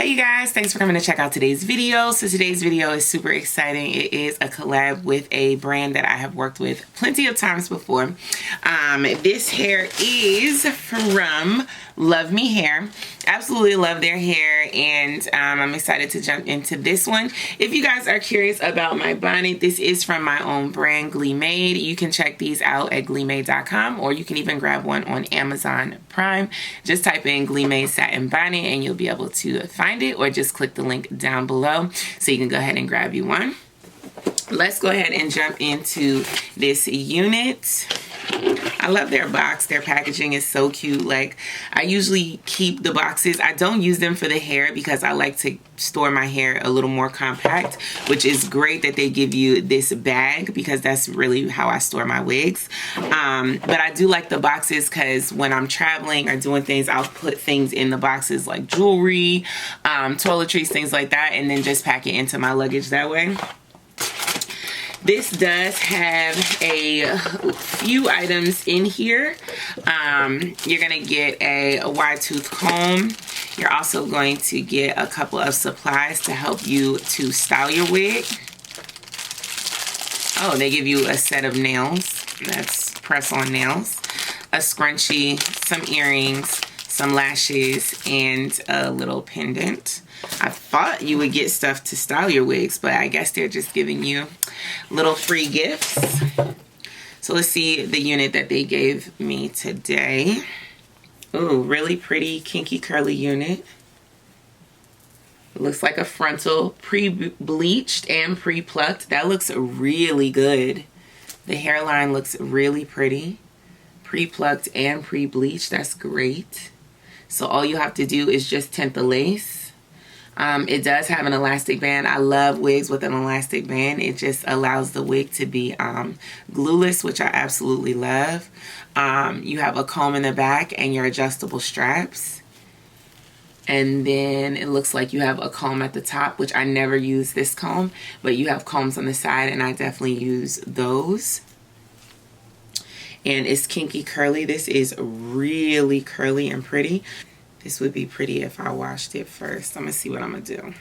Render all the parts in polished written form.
Hey you guys, thanks for coming to check out today's video. So today's video is super exciting. It is a collab with a brand that I have worked with plenty of times before. This hair is from LuvMe Hair. Absolutely love their hair, and I'm excited to jump into this one. If you guys are curious about my bonnet, this is from my own brand, GLEEmade. You can check these out at GLEEmade.com, or you can even grab one on Amazon Prime. Just type in GLEEmade satin bonnet and you'll be able to find it, or just click the link down below so you can go ahead and grab you one. Let's go ahead and jump into this unit. I love their box. Their packaging is so cute. Like, I usually keep the boxes. I don't use them for the hair because I like to store my hair a little more compact, which is great that they give you this bag because that's really how I store my wigs. But I do like the boxes because when I'm traveling or doing things, I'll put things in the boxes like jewelry, toiletries, things like that, and then just pack it into my luggage that way. This does have a few items in here. You're gonna get a wide tooth comb. You're also going to get a couple of supplies to help you to style your wig. Oh, they give you a set of nails. That's press-on nails. A scrunchie, some earrings, some lashes, and a little pendant. I thought you would get stuff to style your wigs, but I guess they're just giving you little free gifts. So let's see the unit that they gave me today. Ooh, really pretty kinky curly unit. It looks like a frontal, pre-bleached and pre-plucked. That looks really good. The hairline looks really pretty. Pre-plucked and pre-bleached, that's great. So all you have to do is just tint the lace. It does have an elastic band. I love wigs with an elastic band. It just allows the wig to be glueless, which I absolutely love. You have a comb in the back and your adjustable straps. And then it looks like you have a comb at the top, which I never use this comb, but you have combs on the side, and I definitely use those. And it's kinky curly. This is really curly and pretty. This would be pretty if I washed it first. I'm gonna see what I'm gonna do.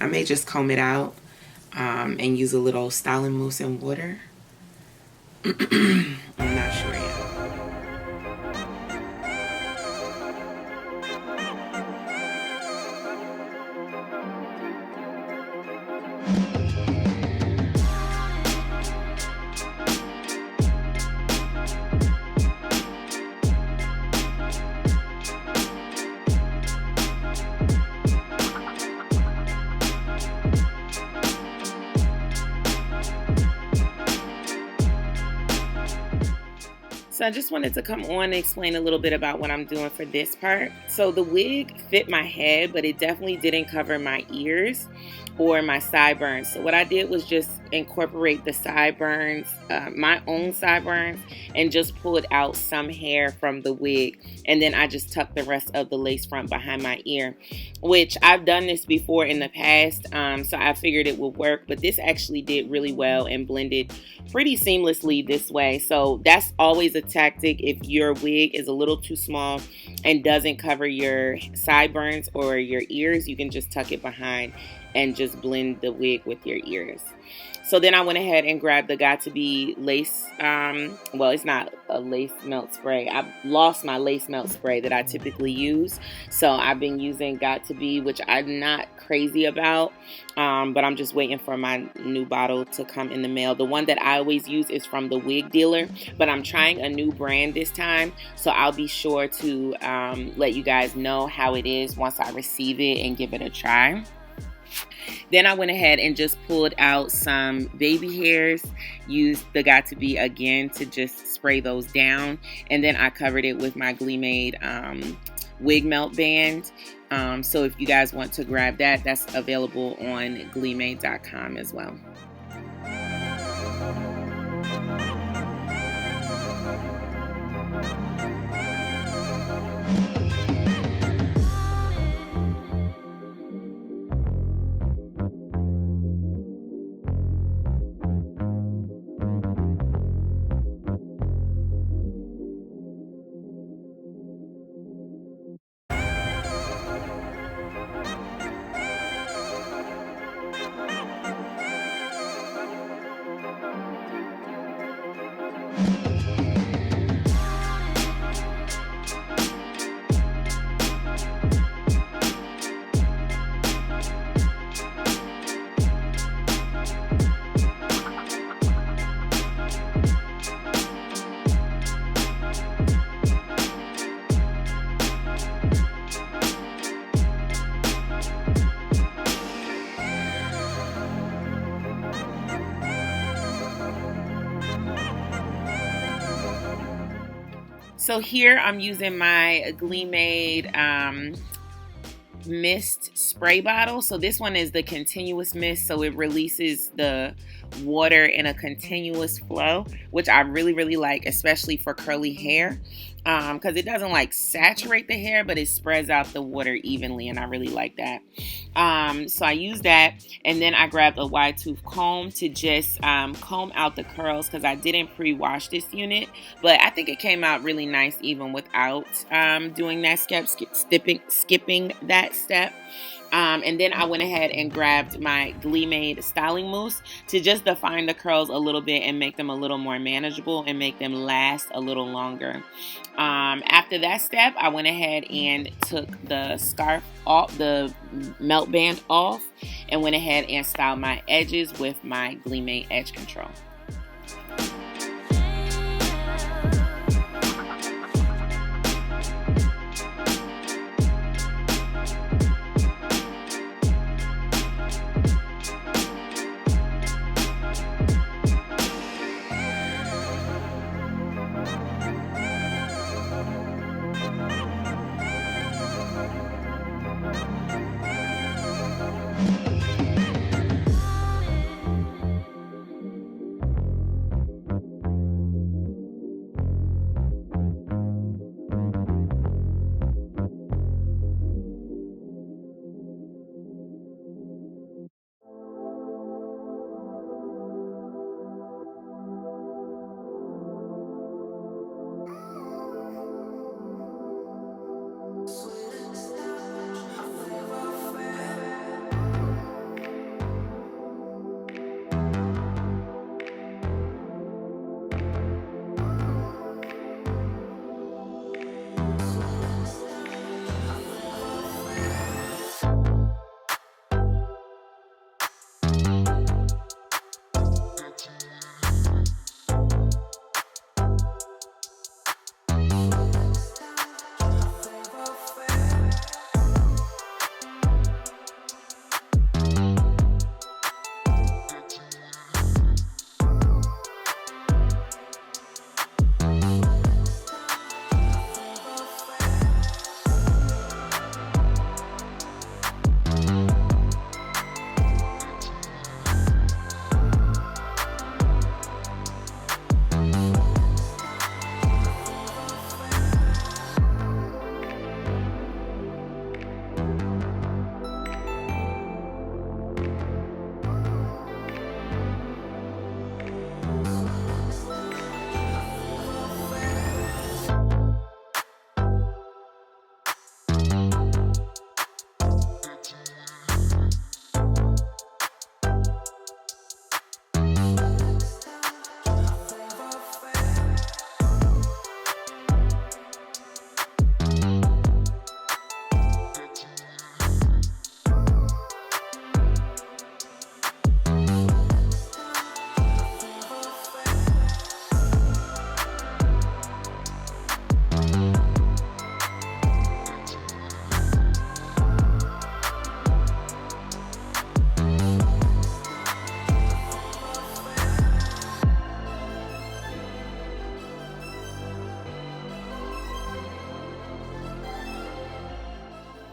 I may just comb it out and use a little styling mousse and water. I'm not sure yet. So I just wanted to come on and explain a little bit about what I'm doing for this part. So the wig fit my head, but it definitely didn't cover my ears or my sideburns. So what I did was just incorporate the sideburns, my own sideburns, and just pulled out some hair from the wig. And then I just tucked the rest of the lace front behind my ear, which I've done this before in the past. So I figured it would work, but this actually did really well and blended pretty seamlessly this way. So that's always a tactic if your wig is a little too small and doesn't cover your sideburns or your ears. You can just tuck it behind and just blend the wig with your ears. So then I went ahead and grabbed the Got To Be lace, well, it's not a lace melt spray. I've lost my lace melt spray that I typically use. So I've been using Got To Be, which I'm not crazy about, but I'm just waiting for my new bottle to come in the mail. The one that I always use is from the wig dealer, but I'm trying a new brand this time. So I'll be sure to let you guys know how it is once I receive it and give it a try. Then I went ahead and just pulled out some baby hairs, used the Got To Be again to just spray those down, and then I covered it with my GLEEmade wig melt band. So if you guys want to grab that, that's available on GLEEmade.com as well. So here I'm using my GLEEmade mist spray bottle. So this one is the continuous mist, so it releases the water in a continuous flow, which I really like, especially for curly hair, because it doesn't like saturate the hair, but it spreads out the water evenly, and I really like that. So I use that, and then I grabbed a wide tooth comb to just comb out the curls, because I didn't pre-wash this unit, but I think it came out really nice even without doing that step, skipping that step. And then I went ahead and grabbed my GLEEmade styling mousse to just define the curls a little bit and make them a little more manageable and make them last a little longer. After that step, I went ahead and took the scarf off, the melt band off, and went ahead and styled my edges with my GLEEmade Edge Control.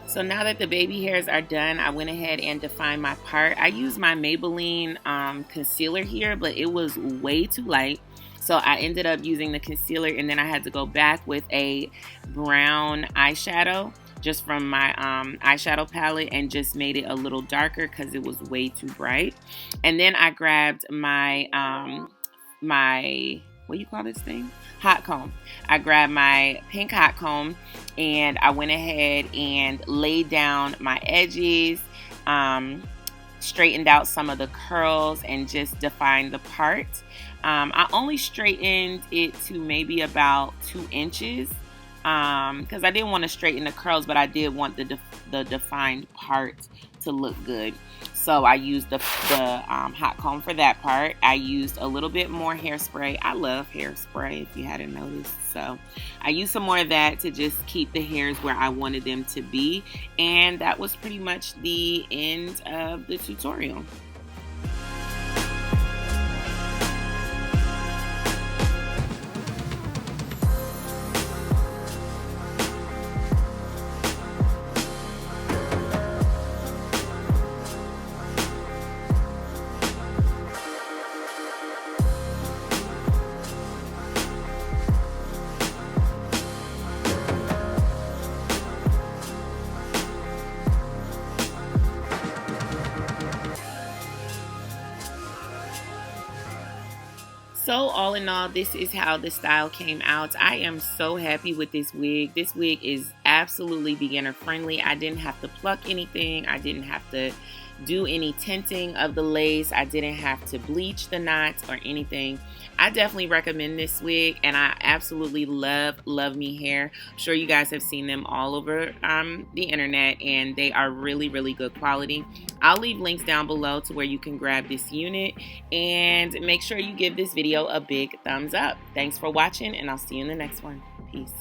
So now that the baby hairs are done, I went ahead and defined my part. I used my Maybelline concealer here, but it was way too light. So I ended up using the concealer, and then I had to go back with a brown eyeshadow just from my eyeshadow palette and just made it a little darker because it was way too bright. And then I grabbed my what do you call this thing? Hot comb. I grabbed my pink hot comb and I went ahead and laid down my edges, straightened out some of the curls, and just defined the part. I only straightened it to maybe about 2 inches because I didn't want to straighten the curls, but I did want the defined part to look good. So I used the hot comb for that part. I used a little bit more hairspray. I love hairspray, if you hadn't noticed. So I used some more of that to just keep the hairs where I wanted them to be. And that was pretty much the end of the tutorial. So all in all, this is how the style came out. I am so happy with this wig. This wig is absolutely beginner friendly. I didn't have to pluck anything. I didn't have to do any tinting of the lace. I didn't have to bleach the knots or anything. I definitely recommend this wig, and I absolutely love LuvMe hair. I'm sure you guys have seen them all over the internet, and they are really, really good quality. I'll leave links down below to where you can grab this unit, and make sure you give this video a big thumbs up. Thanks for watching, and I'll see you in the next one. Peace.